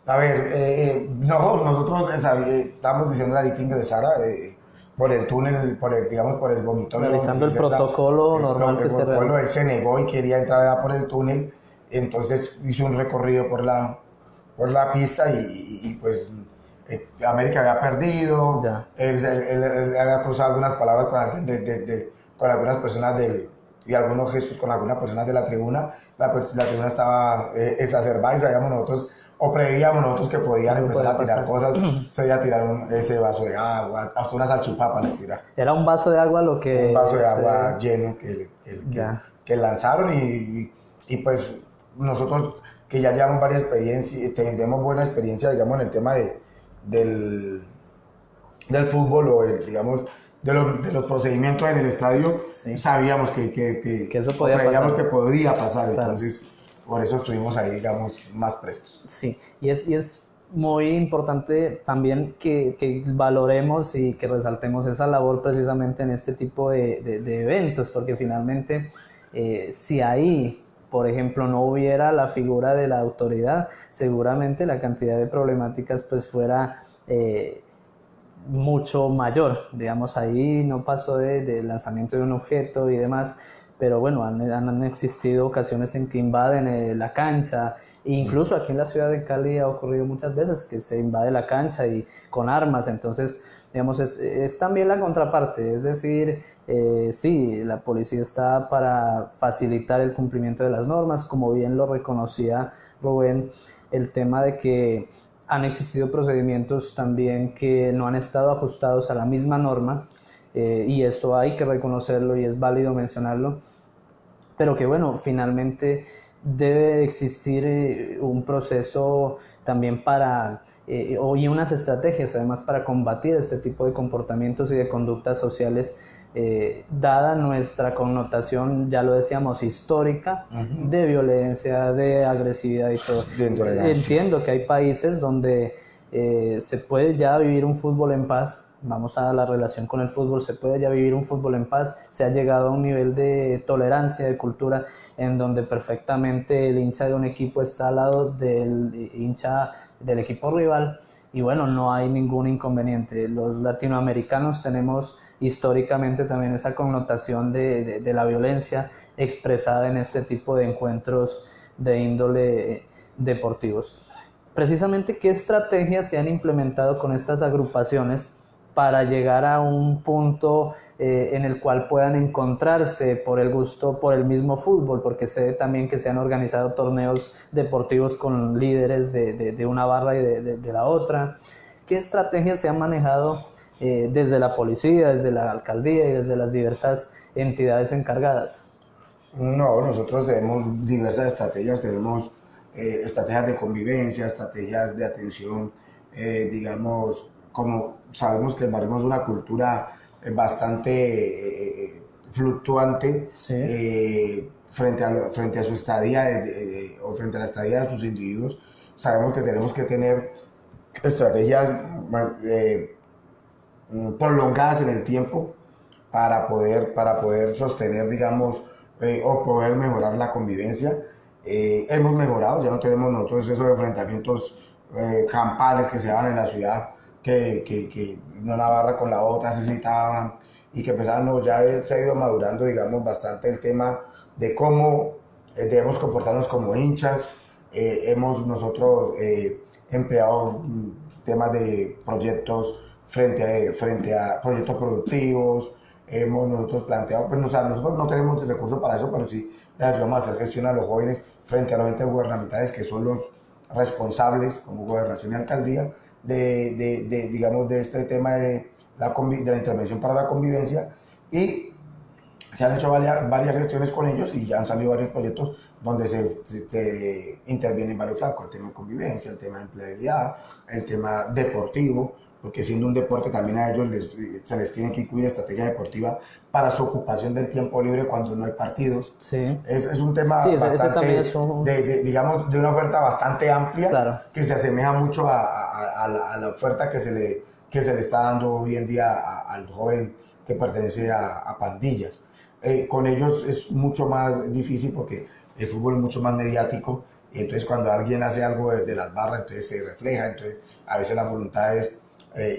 A ver, nosotros estábamos diciendo a Ari que ingresara por el túnel, digamos, por el vomitorio. Realizando el protocolo normal que se realiza. Él se negó y quería entrar por el túnel, entonces hizo un recorrido por la pista y pues América había perdido, él había cruzado algunas palabras con algunas personas y algunos gestos con algunas personas de la tribuna. La tribuna estaba exacerbada y sabíamos nosotros, o preveíamos nosotros que podían empezar a tirar cosas, se iba a tirar ese vaso de agua, hasta una salchipapa les tiraron. ¿Era un vaso de agua lo que...? Un vaso de agua lleno que lanzaron y pues nosotros que ya llevamos varias experiencias, tenemos buena experiencia, digamos, en el tema del fútbol o digamos, de los procedimientos en el estadio, sabíamos que eso podía pasar, claro. Entonces por eso estuvimos ahí, digamos, más prestos. Sí, y es muy importante también que valoremos y que resaltemos esa labor precisamente en este tipo de eventos, porque finalmente si ahí, por ejemplo, no hubiera la figura de la autoridad, seguramente la cantidad de problemáticas pues fuera mucho mayor. Digamos, ahí no pasó de lanzamiento de un objeto y demás, pero bueno, han existido ocasiones en que invaden la cancha, e incluso aquí en la ciudad de Cali ha ocurrido muchas veces que se invade la cancha y con armas. Entonces, digamos, es también la contraparte, es decir, sí, la policía está para facilitar el cumplimiento de las normas, como bien lo reconocía Rubén, el tema de que han existido procedimientos también que no han estado ajustados a la misma norma, y eso hay que reconocerlo y es válido mencionarlo, pero que bueno, finalmente debe existir un proceso también y unas estrategias además para combatir este tipo de comportamientos y de conductas sociales, dada nuestra connotación, ya lo decíamos, histórica, de violencia, de agresividad y todo. De intolerancia. Entiendo que hay países donde se puede ya vivir un fútbol en paz. Vamos a la relación con el fútbol, se puede ya vivir un fútbol en paz, se ha llegado a un nivel de tolerancia, de cultura, en donde perfectamente el hincha de un equipo está al lado del hincha del equipo rival, y bueno, no hay ningún inconveniente. Los latinoamericanos tenemos históricamente también esa connotación de la violencia expresada en este tipo de encuentros de índole deportivos. Precisamente, ¿qué estrategias se han implementado con estas agrupaciones para llegar a un punto en el cual puedan encontrarse por el gusto, por el mismo fútbol? Porque sé también que se han organizado torneos deportivos con líderes de una barra y de la otra. ¿Qué estrategias se han manejado desde la policía, desde la alcaldía y desde las diversas entidades encargadas? No, nosotros tenemos diversas estrategias, tenemos estrategias de convivencia, estrategias de atención, digamos, como sabemos que el barrio es una cultura bastante fluctuante, Sí. frente a su estadía o frente a la estadía de sus individuos, sabemos que tenemos que tener estrategias prolongadas en el tiempo para poder sostener, digamos, o poder mejorar la convivencia. Hemos mejorado, ya no tenemos nosotros esos enfrentamientos campales que se daban en la ciudad, que una barra con la otra se citaban y que empezaban, no, ya se ha ido madurando, digamos, bastante el tema de cómo debemos comportarnos como hinchas. Hemos nosotros empleado temas de proyectos frente a proyectos productivos. Hemos nosotros planteado, pues, o sea, nosotros no tenemos recursos para eso, pero sí les ayudamos a hacer gestión a los jóvenes frente a los entes gubernamentales que son los responsables, como gobernación y alcaldía, digamos, de este tema de la intervención para la convivencia, y se han hecho varias gestiones con ellos y ya han salido varios proyectos donde se intervienen varios flancos, el tema de convivencia, el tema de empleabilidad, el tema deportivo, porque siendo un deporte también a ellos se les tiene que incluir estrategia deportiva para su ocupación del tiempo libre cuando no hay partidos. Sí. Es un tema Sí, bastante, un... digamos, de una oferta bastante amplia, claro, que se asemeja mucho a la oferta que se le está dando hoy en día al joven que pertenece a pandillas. Con ellos es mucho más difícil porque el fútbol es mucho más mediático, y entonces cuando alguien hace algo de las barras, entonces se refleja, entonces a veces las voluntades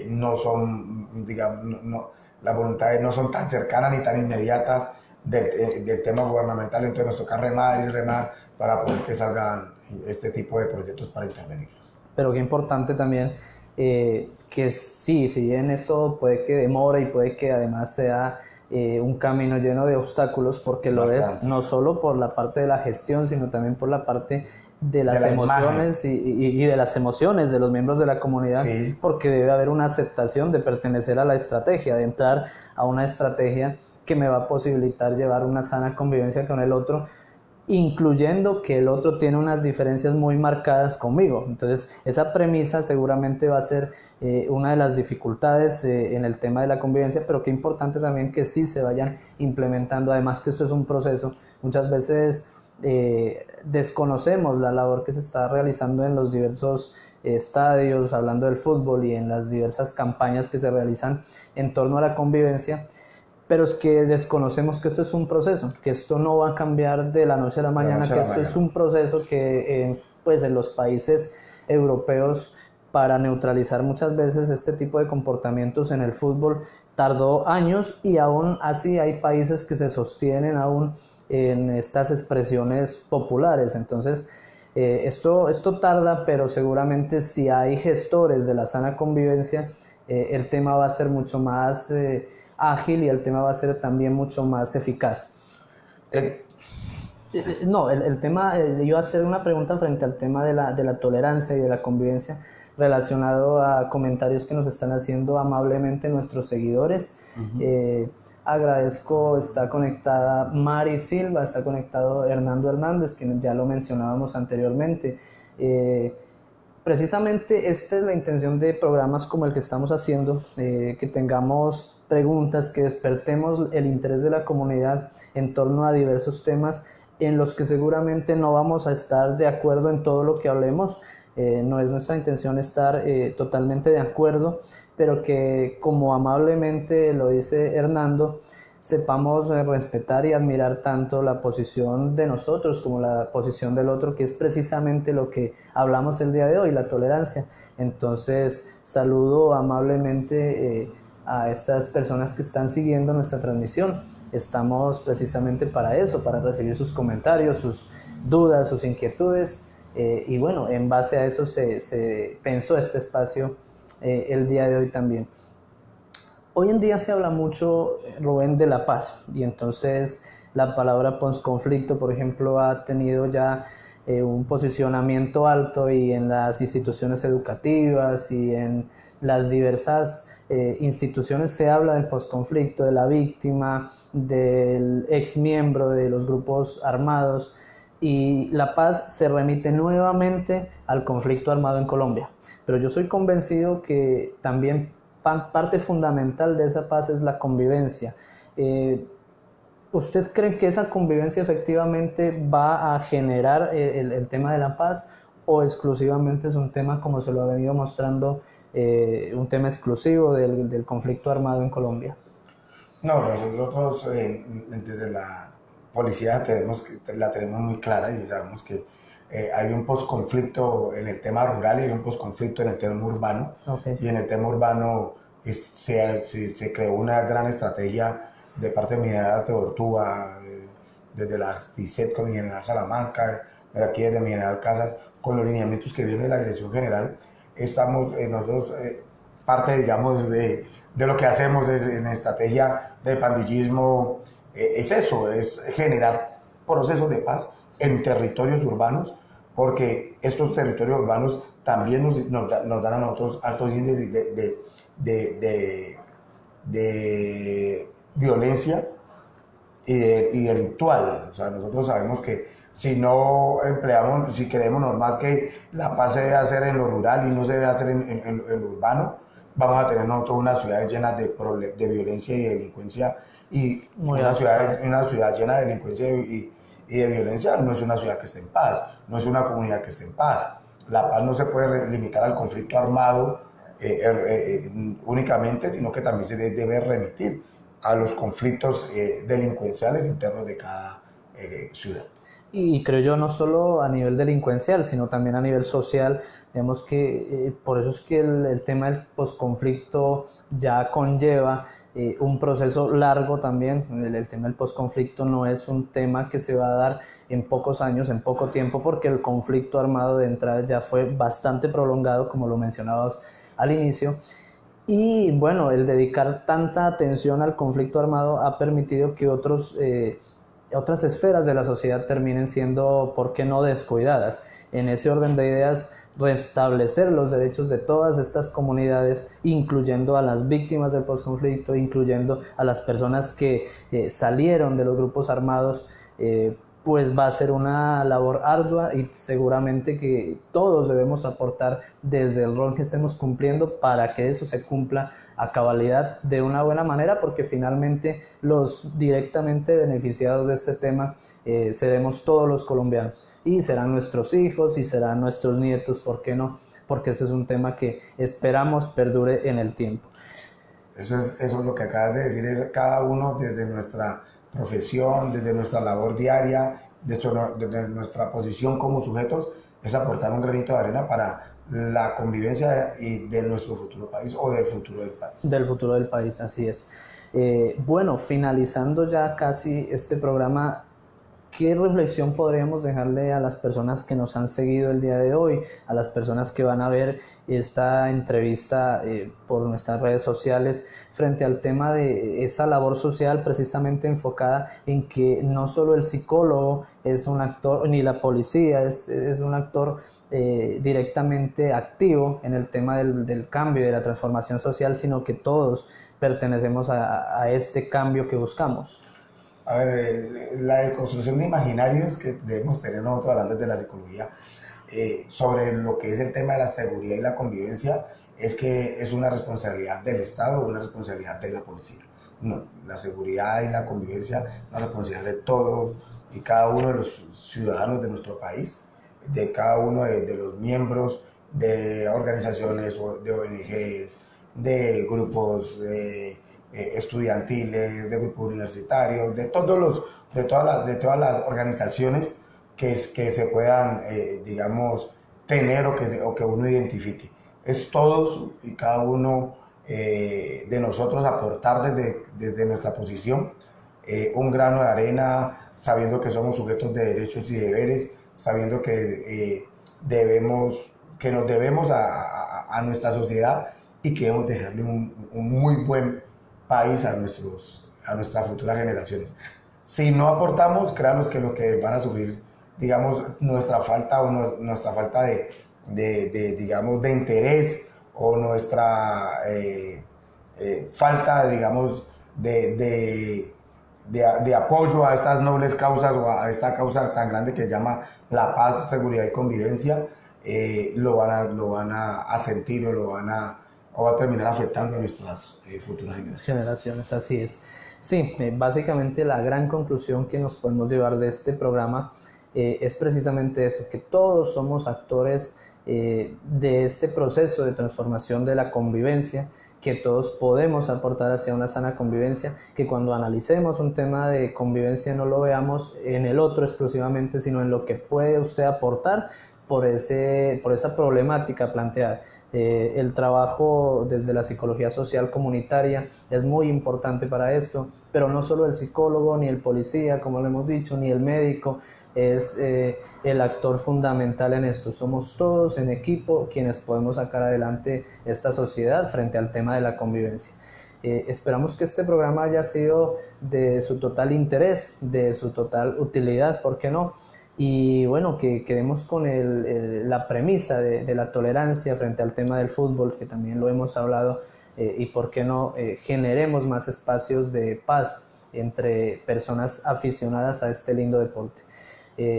no son, digamos, las voluntades no son tan cercanas ni tan inmediatas del tema gubernamental, entonces nos toca remar y remar para poder que salgan este tipo de proyectos para intervenir. Pero qué importante también que sí, si bien esto puede que demore y puede que además sea un camino lleno de obstáculos, porque lo Bastante. es no solo por la parte de la gestión, sino también por la parte de las emociones y de las emociones de los miembros de la comunidad, sí, porque debe haber una aceptación de pertenecer a la estrategia, de entrar a una estrategia que me va a posibilitar llevar una sana convivencia con el otro, incluyendo que el otro tiene unas diferencias muy marcadas conmigo. Entonces, esa premisa seguramente va a ser una de las dificultades en el tema de la convivencia, pero qué importante también que sí se vayan implementando. Además que esto es un proceso, muchas veces desconocemos la labor que se está realizando en los diversos estadios, hablando del fútbol, y en las diversas campañas que se realizan en torno a la convivencia, pero es que desconocemos que esto es un proceso, que esto no va a cambiar de la noche a la mañana, que esto es un proceso que pues en los países europeos, para neutralizar muchas veces este tipo de comportamientos en el fútbol, tardó años, y aún así hay países que se sostienen aún en estas expresiones populares. Entonces esto tarda, pero seguramente si hay gestores de la sana convivencia, el tema va a ser mucho más ágil y el tema va a ser también mucho más eficaz. No, el tema, yo iba a hacer una pregunta frente al tema de la tolerancia y de la convivencia. relacionado a comentarios que nos están haciendo amablemente nuestros seguidores. Agradezco, está conectada Mari Silva, está conectado Hernando Hernández, quien ya lo mencionábamos anteriormente. Precisamente esta es la intención de programas como el que estamos haciendo, que tengamos preguntas, que despertemos el interés de la comunidad en torno a diversos temas en los que seguramente no vamos a estar de acuerdo en todo lo que hablemos. No es nuestra intención estar totalmente de acuerdo, pero que, como amablemente lo dice Hernando, sepamos respetar y admirar tanto la posición de nosotros como la posición del otro, que es precisamente lo que hablamos el día de hoy, la tolerancia. Entonces, saludo amablemente a estas personas que están siguiendo nuestra transmisión. Estamos precisamente para eso, para recibir sus comentarios, sus dudas, sus inquietudes, y bueno, en base a eso se pensó este espacio el día de hoy también. Hoy en día se habla mucho, Rubén, de la paz, y entonces la palabra posconflicto, por ejemplo, ha tenido ya un posicionamiento alto, y en las instituciones educativas y en las diversas instituciones se habla del posconflicto, de la víctima, del ex miembro de los grupos armados, y la paz se remite nuevamente al conflicto armado en Colombia. Pero yo soy convencido que también parte fundamental de esa paz es la convivencia. ¿Usted cree que esa convivencia efectivamente va a generar el tema de la paz, o exclusivamente es un tema, como se lo ha venido mostrando, un tema exclusivo del conflicto armado en Colombia? No, nosotros desde la policía la tenemos muy clara, y sabemos que hay un posconflicto en el tema rural y hay un posconflicto en el tema urbano. Okay. Y en el tema urbano se creó una gran estrategia de parte del general Teortúa, desde la DICET con el general Salamanca, de aquí desde mi general Casas, con los lineamientos que viene de la dirección general. Estamos nosotros, parte, digamos, de lo que hacemos es, en estrategia de pandillismo, es eso, es generar procesos de paz en territorios urbanos, porque estos territorios urbanos también nos dan a nosotros altos índices de violencia y delictual. O sea, nosotros sabemos que si no empleamos, si queremos normas que la paz se debe hacer en lo rural y no se debe hacer en lo urbano, vamos a tener nosotros unas ciudades llenas de violencia y de delincuencia, y una ciudad llena de delincuencia y de violencia no es una ciudad que esté en paz, no es una comunidad que esté en paz. La paz no se puede limitar al conflicto armado únicamente, sino que también se debe remitir a los conflictos delincuenciales internos de cada ciudad. Y creo yo, no solo a nivel delincuencial, sino también a nivel social. Digamos que por eso es que el tema del posconflicto ya conlleva un proceso largo también. El tema del posconflicto no es un tema que se va a dar en pocos años, en poco tiempo, porque el conflicto armado de entrada ya fue bastante prolongado, como lo mencionabas al inicio. Y bueno, el dedicar tanta atención al conflicto armado ha permitido que otras esferas de la sociedad terminen siendo, ¿por qué no?, descuidadas. En ese orden de ideas, restablecer los derechos de todas estas comunidades, incluyendo a las víctimas del posconflicto, incluyendo a las personas que salieron de los grupos armados, pues va a ser una labor ardua, y seguramente que todos debemos aportar desde el rol que estemos cumpliendo para que eso se cumpla a cabalidad de una buena manera, porque finalmente los directamente beneficiados de este tema seremos todos los colombianos, y serán nuestros hijos y serán nuestros nietos, ¿por qué no? Porque ese es un tema que esperamos perdure en el tiempo. Eso es lo que acabas de decir, es cada uno desde nuestra profesión, desde nuestra labor diaria, desde nuestra posición como sujetos, es aportar un granito de arena para la convivencia y de nuestro futuro país, o del futuro del país. Del futuro del país, así es. Bueno, finalizando ya casi este programa, ¿qué reflexión podríamos dejarle a las personas que nos han seguido el día de hoy, a las personas que van a ver esta entrevista por nuestras redes sociales, frente al tema de esa labor social precisamente enfocada en que no solo el psicólogo es un actor, ni la policía es un actor directamente activo en el tema del cambio y de la transformación social, sino que todos pertenecemos a este cambio que buscamos. A ver, la deconstrucción de imaginarios que debemos tener nosotros hablando de la psicología sobre lo que es el tema de la seguridad y la convivencia es que es una responsabilidad del Estado o una responsabilidad de la policía. No, la seguridad y la convivencia es una responsabilidad de todos y cada uno de los ciudadanos de nuestro país, de cada uno de los miembros de organizaciones, de ONGs, de grupos estudiantiles, de grupos universitarios, de todas las organizaciones que se puedan, digamos, tener o que uno identifique. Es todos y cada uno de nosotros aportar desde nuestra posición un grano de arena, sabiendo que somos sujetos de derechos y deberes, sabiendo que nos debemos a nuestra sociedad y que debemos dejarle un muy buen país a nuestras futuras generaciones. Si no aportamos, créanos que lo que van a sufrir, digamos, nuestra falta digamos, de interés o nuestra falta, digamos, de apoyo a estas nobles causas o a esta causa tan grande que se llama la paz, seguridad y convivencia, lo van a sentir o va a terminar afectando a nuestras futuras generaciones. Así es. Sí, básicamente la gran conclusión que nos podemos llevar de este programa es precisamente eso, que todos somos actores de este proceso de transformación de la convivencia, que todos podemos aportar hacia una sana convivencia, que cuando analicemos un tema de convivencia no lo veamos en el otro exclusivamente, sino en lo que puede usted aportar por esa problemática planteada. El trabajo desde la psicología social comunitaria es muy importante para esto, pero no solo el psicólogo, ni el policía, como lo hemos dicho, ni el médico es el actor fundamental en esto. Somos todos en equipo quienes podemos sacar adelante esta sociedad frente al tema de la convivencia. Esperamos que este programa haya sido de su total interés, de su total utilidad, ¿por qué no? Y bueno, que quedemos con la premisa de la tolerancia frente al tema del fútbol, que también lo hemos hablado, y por qué no generemos más espacios de paz entre personas aficionadas a este lindo deporte.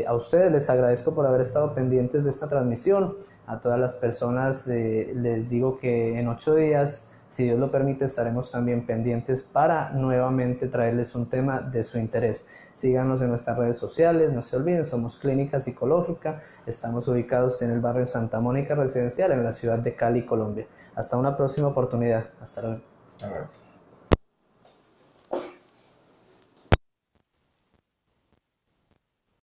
A ustedes les agradezco por haber estado pendientes de esta transmisión. A todas las personas les digo que en 8 días, si Dios lo permite, estaremos también pendientes para nuevamente traerles un tema de su interés. Síganos en nuestras redes sociales, no se olviden, somos Clínica Psicológica, estamos ubicados en el barrio Santa Mónica Residencial, en la ciudad de Cali, Colombia. Hasta una próxima oportunidad. Hasta luego.